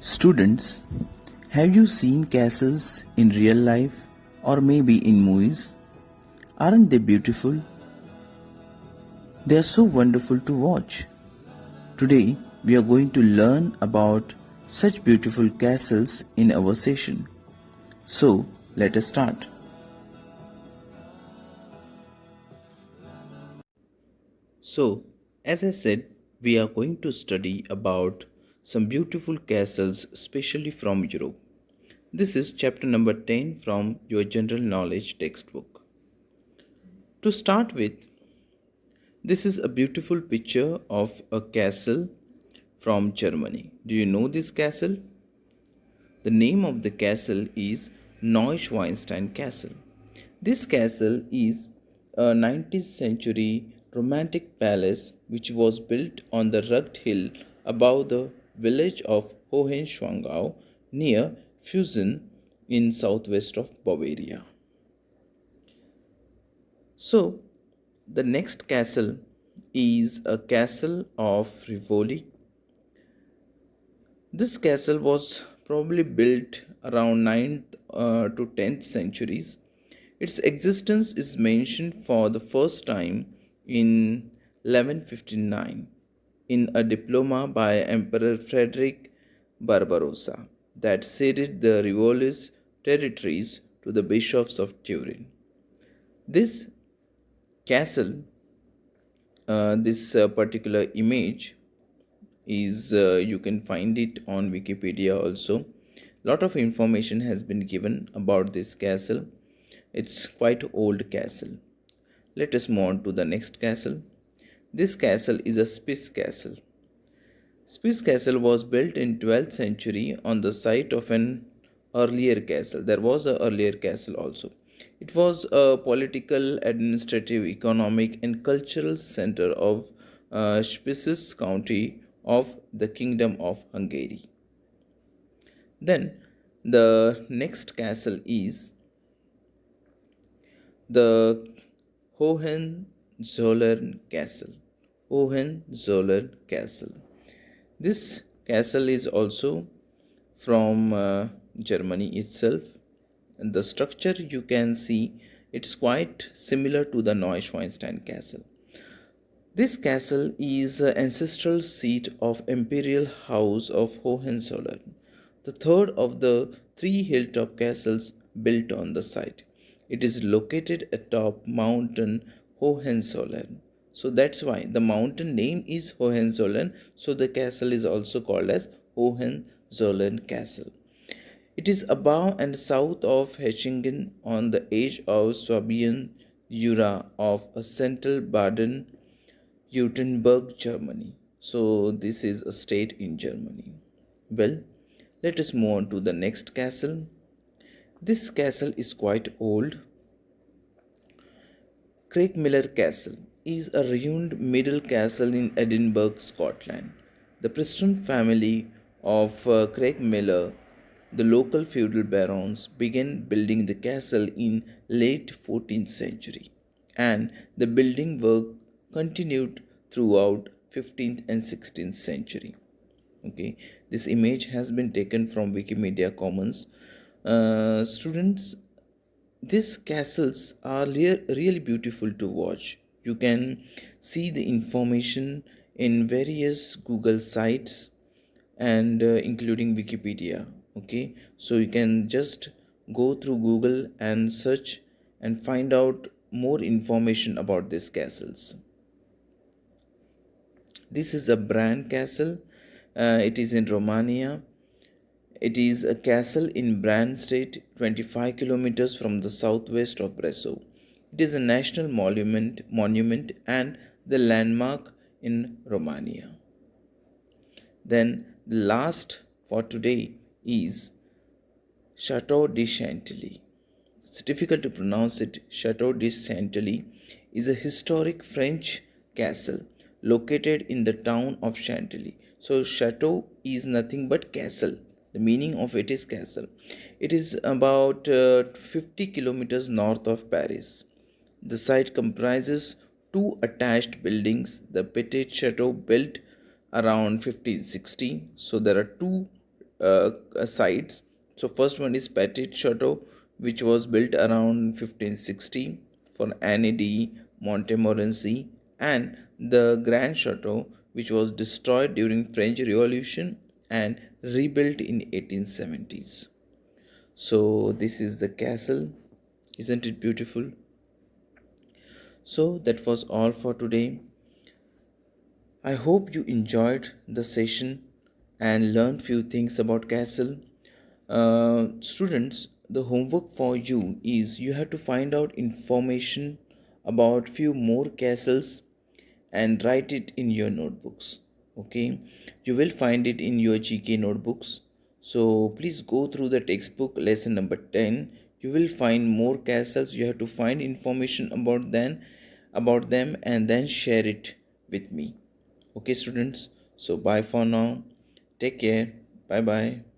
Students, have you seen castles in real life or maybe in movies? Aren't they beautiful? They are so wonderful to watch. Today, we are going to learn about such beautiful castles in our session. So, let us start. So, as I said, we are going to study about some beautiful castles, especially from Europe. This is chapter number 10 from your general knowledge textbook. To start with, this is a beautiful picture of a castle from Germany. Do you know this castle? The name of the castle is Neuschwanstein Castle. This castle is a 19th century romantic palace which was built on the rugged hill above the village of Hohenzollern near Füssen in southwest of Bavaria. So, the next castle is a castle of Rivoli. This castle was probably built around 9th to 10th centuries. Its existence is mentioned for the first time in 1159 in a diploma by Emperor Frederick Barbarossa that ceded the Rivoli's territories to the bishops of Turin. This castle, this particular image is you can find it on Wikipedia also. Lot of information has been given about this castle. It's quite old castle. Let us move on to the next castle. This castle is a Spis castle. Spis castle was built in 12th century on the site of an earlier castle. There was an earlier castle also. It was a political, administrative, economic and cultural center of Spiš county of the Kingdom of Hungary. Then the next castle is the Hohenzollern Castle. Hohenzoller Castle. This castle is also from Germany itself, and the structure you can see it's quite similar to the Neuschwanstein Castle. This castle is the ancestral seat of Imperial House of Hohenzollern, the third of the three hilltop castles built on the site. It is located atop mountain Hohenzollern. So that's why the mountain name is Hohenzollern. So the castle is also called as Hohenzollern Castle. It is above and south of Hechingen on the edge of Swabian Jura of a central Baden-Württemberg, Germany. So this is a state in Germany. Well, let us move on to the next castle. This castle is quite old. Craigmillar Castle is a ruined middle castle in Edinburgh, Scotland. The Preston family of Craigmillar, the local feudal barons, began building the castle in late 14th century, and the building work continued throughout 15th and 16th century. Okay, this image has been taken from Wikimedia Commons. Students, these castles are really beautiful to watch. You can see the information in various Google sites and including Wikipedia. Okay, so you can just go through Google and search and find out more information about these castles. This is a Bran castle. It is in Romania. It is a castle in Bran state, 25 kilometers from the southwest of Brasov. It is a national monument and the landmark in Romania. Then the last for today is Chateau de Santilli. It's difficult to pronounce it. Chateau de Santilli is a historic French castle located in the town of Chantilly. So Chateau is nothing but castle. The meaning of it is castle. It is about 50 kilometers north of Paris. The site comprises two attached buildings. The Petit Chateau built around 1560. So there are two sites. So first one is Petit Chateau, which was built around 1560 for Anne de Montmorency, and the Grand Chateau, which was destroyed during French Revolution and rebuilt in 1870s. So this is the castle. Isn't it beautiful? So that was all for today. I hope you enjoyed the session and learned few things about castle. Students, the homework for you is you have to find out information about few more castles and write it in your notebooks. Okay, you will find it in your GK notebooks. So please go through the textbook lesson number 10. You will find more castles. You have to find information about them and then share it with me. Okay students, so bye for now. Take care. Bye bye.